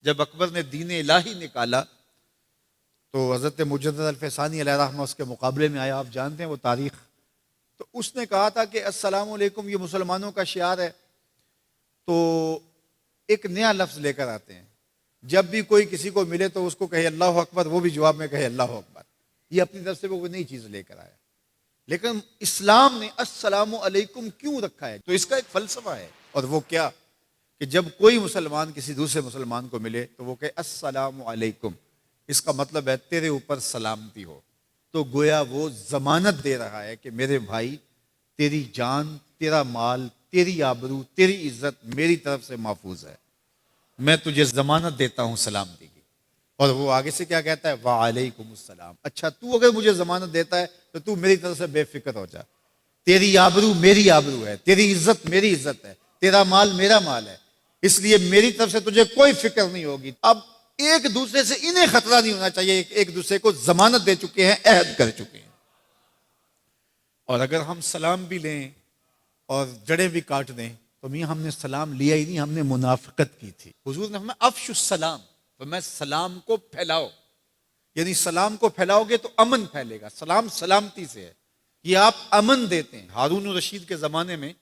جب اکبر نے دین الہی نکالا تو حضرت مجدد الفسانی علیہ رحمہ اس کے مقابلے میں آیا. آپ جانتے ہیں وہ تاریخ. تو اس نے کہا تھا کہ السلام علیکم یہ مسلمانوں کا شعار ہے. تو ایک نیا لفظ لے کر آتے ہیں. جب بھی کوئی کسی کو ملے تو اس کو کہے اللہ اکبر, وہ بھی جواب میں کہے اللہ اکبر. یہ اپنی طرف سے وہ نئی چیز لے کر آیا. لیکن اسلام نے السلام علیکم کیوں رکھا ہے؟ تو اس کا ایک فلسفہ ہے, اور وہ کیا کہ جب کوئی مسلمان کسی دوسرے مسلمان کو ملے تو وہ کہے السلام علیکم. اس کا مطلب ہے تیرے اوپر سلامتی ہو. تو گویا وہ ضمانت دے رہا ہے کہ میرے بھائی, تیری جان, تیرا مال, تیری آبرو, تیری عزت میری طرف سے محفوظ ہے. میں تجھے ضمانت دیتا ہوں سلامتی کی. اور وہ آگے سے کیا کہتا ہے؟ وعلیکم السلام. اچھا تو اگر مجھے ضمانت دیتا ہے تو تو میری طرف سے بے فکر ہو جا. تیری آبرو میری آبرو ہے, تیری عزت میری عزت ہے, تیرا مال میرا مال ہے, اس لیے میری طرف سے تجھے کوئی فکر نہیں ہوگی. اب ایک دوسرے سے انہیں خطرہ نہیں ہونا چاہیے, ایک دوسرے کو ضمانت دے چکے ہیں, عہد کر چکے ہیں. اور اگر ہم سلام بھی لیں اور جڑیں بھی کاٹ دیں تو میاں ہم نے سلام لیا ہی نہیں, ہم نے منافقت کی تھی. حضور نے فرمایا افشوا السلام, تو میں سلام کو پھیلاؤ. یعنی سلام کو پھیلاؤ گے تو امن پھیلے گا. سلام سلامتی سے ہے, یہ آپ امن دیتے ہیں. ہارون الرشید کے زمانے میں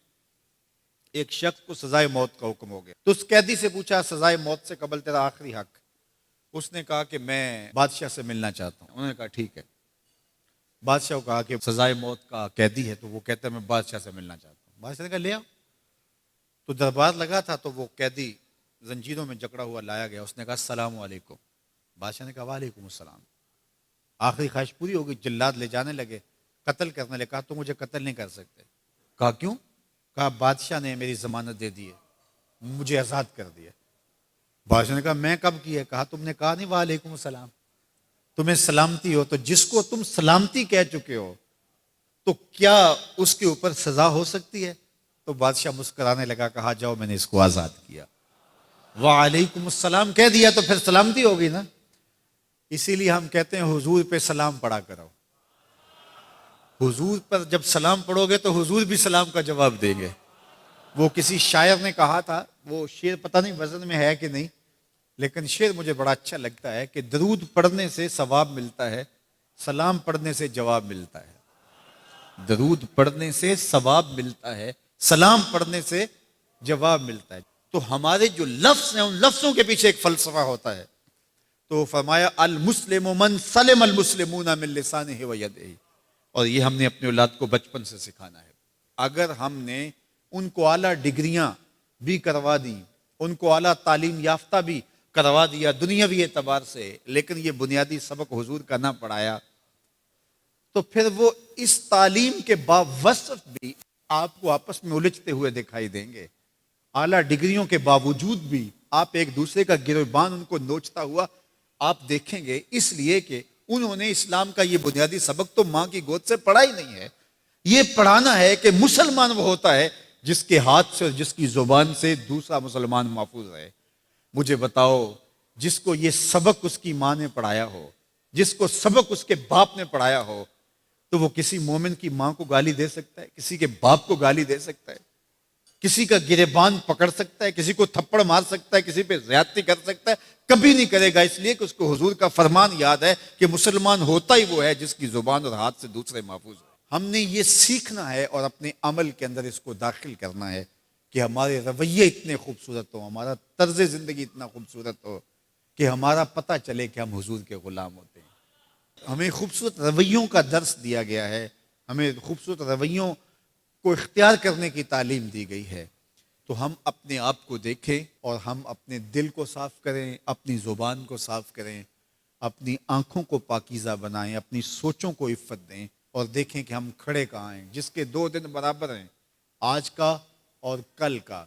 ایک شخص کو سزائے موت کا حکم ہو گیا. تو اس قیدی سے پوچھا سزائے موت سے قبل تیرا آخری حق. اس نے کہا کہ میں بادشاہ سے ملنا چاہتا ہوں. انہوں نے کہا ٹھیک ہے. بادشاہ کو کہا کہ سزائے موت کا قیدی ہے, تو وہ کہتا ہے میں بادشاہ سے ملنا چاہتا ہوں. بادشاہ نے کہا لے آؤ. تو دربار لگا تھا, تو وہ قیدی زنجیروں میں جکڑا ہوا لایا گیا. اس نے کہا السلام علیکم. بادشاہ نے کہا وعلیکم السلام. آخری خواہش پوری ہو گئی. جلاد لے جانے لگے, قتل کرنے لگے. کہا تو مجھے قتل نہیں کر سکتے. کہا کیوں؟ کہا بادشاہ نے میری ضمانت دے دی ہے, مجھے آزاد کر دیا. بادشاہ نے کہا میں کب کی ہے؟ کہا تم نے کہا نہیں وعلیکم السلام, تمہیں سلامتی ہو. تو جس کو تم سلامتی کہہ چکے ہو تو کیا اس کے اوپر سزا ہو سکتی ہے؟ تو بادشاہ مسکرانے لگا, کہا جاؤ میں نے اس کو آزاد کیا. وعلیکم السلام کہہ دیا تو پھر سلامتی ہوگی نا. اسی لیے ہم کہتے ہیں حضور پہ سلام پڑھا کرو. حضور پر جب سلام پڑھو گے تو حضور بھی سلام کا جواب دیں گے. وہ کسی شاعر نے کہا تھا, وہ شعر پتہ نہیں وزن میں ہے کہ نہیں, لیکن شعر مجھے بڑا اچھا لگتا ہے کہ درود پڑھنے سے ثواب ملتا ہے, سلام پڑھنے سے جواب ملتا ہے. درود پڑھنے سے ثواب ملتا ہے, سلام پڑھنے سے جواب ملتا ہے. تو ہمارے جو لفظ ہیں ان لفظوں کے پیچھے ایک فلسفہ ہوتا ہے. تو فرمایا المسلم من سلم المسلمون من لسانہ و یدہ, اور یہ ہم نے اپنے اولاد کو بچپن سے سکھانا ہے. اگر ہم نے ان کو اعلیٰ ڈگریاں بھی کروا دیں, ان کو اعلیٰ تعلیم یافتہ بھی کروا دیا دنیاوی اعتبار سے, لیکن یہ بنیادی سبق حضور کا نہ پڑھایا, تو پھر وہ اس تعلیم کے باوصف بھی آپ کو آپس میں الجھتے ہوئے دکھائی دیں گے. اعلیٰ ڈگریوں کے باوجود بھی آپ ایک دوسرے کا گریبان ان کو نوچتا ہوا آپ دیکھیں گے, اس لیے کہ انہوں نے اسلام کا یہ بنیادی سبق تو ماں کی گود سے پڑھا ہی نہیں ہے. یہ پڑھانا ہے کہ مسلمان وہ ہوتا ہے جس کے ہاتھ سے اور جس کی زبان سے دوسرا مسلمان محفوظ رہے. مجھے بتاؤ, جس کو یہ سبق اس کی ماں نے پڑھایا ہو, جس کو سبق اس کے باپ نے پڑھایا ہو, تو وہ کسی مومن کی ماں کو گالی دے سکتا ہے, کسی کے باپ کو گالی دے سکتا ہے, کسی کا گریبان پکڑ سکتا ہے, کسی کو تھپڑ مار سکتا ہے, کسی پہ زیادتی کر سکتا ہے؟ کبھی نہیں کرے گا, اس لیے کہ اس کو حضور کا فرمان یاد ہے کہ مسلمان ہوتا ہی وہ ہے جس کی زبان اور ہاتھ سے دوسرے محفوظ ہو. ہم نے یہ سیکھنا ہے اور اپنے عمل کے اندر اس کو داخل کرنا ہے کہ ہمارے رویے اتنے خوبصورت ہوں, ہمارا طرز زندگی اتنا خوبصورت ہو کہ ہمارا پتہ چلے کہ ہم حضور کے غلام ہوتے ہیں. ہمیں خوبصورت رویوں کا درس دیا گیا ہے, ہمیں خوبصورت رویوں کو اختیار کرنے کی تعلیم دی گئی ہے. تو ہم اپنے آپ کو دیکھیں اور ہم اپنے دل کو صاف کریں, اپنی زبان کو صاف کریں, اپنی آنکھوں کو پاکیزہ بنائیں, اپنی سوچوں کو عفت دیں, اور دیکھیں کہ ہم کھڑے کہاں ہیں. جس کے 2 دن برابر ہیں, آج کا اور کل کا,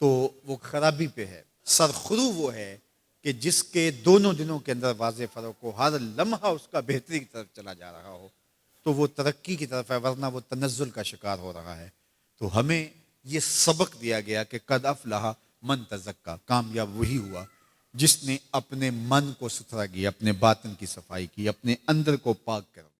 تو وہ خرابی پہ ہے. سرخرو وہ ہے کہ جس کے دونوں دنوں کے اندر واضح فرق ہو, ہر لمحہ اس کا بہتری کی طرف چلا جا رہا ہو, تو وہ ترقی کی طرف ہے, ورنہ وہ تنزل کا شکار ہو رہا ہے. تو ہمیں یہ سبق دیا گیا کہ قد افلح من تزکا, کامیاب وہی ہوا جس نے اپنے من کو ستھرا کیا, اپنے باطن کی صفائی کی, اپنے اندر کو پاک کر